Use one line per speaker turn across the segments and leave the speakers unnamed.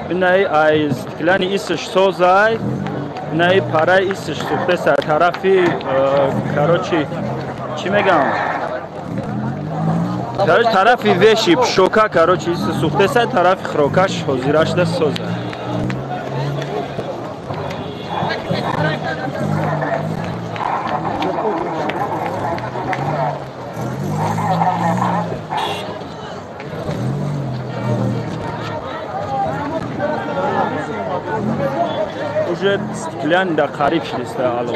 اینایی از کلانی ایستش سوزای اینایی پارای ایستش سوخته سر طرفی کاروچی چی میگم طرفی وشی شوکا کاروچی ایست سوخته سر طرفی خروکاش حضیراش دست سوزای уже стеклянный да qarib shilista alo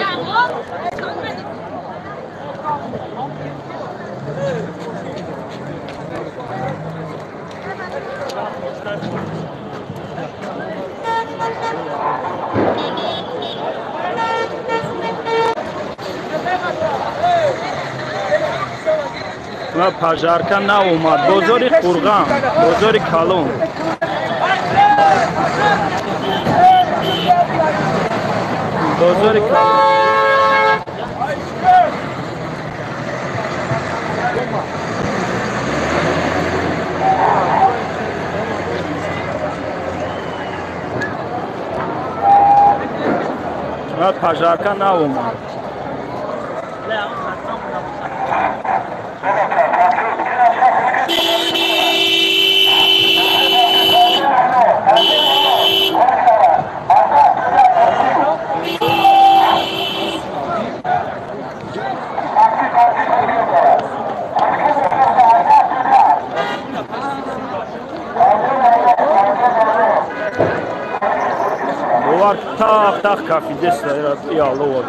ما پاجارکا ناومد بازاری قرغان بازاری کالون بازاری کالون ما پاجارکا ناومد Var tak kafi desler ya Allah var.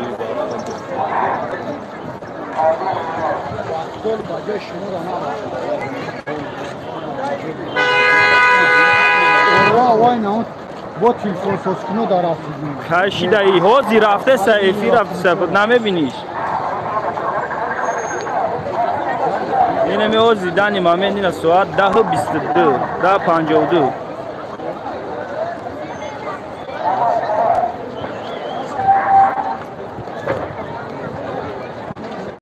با تلفن سوسکنو در رفتیم.
کاشیده ای هازی رفته سایفی رفته سپد نمیبینیش. اینه می هازی دانی مامین دینا ساعت 10:22 10:52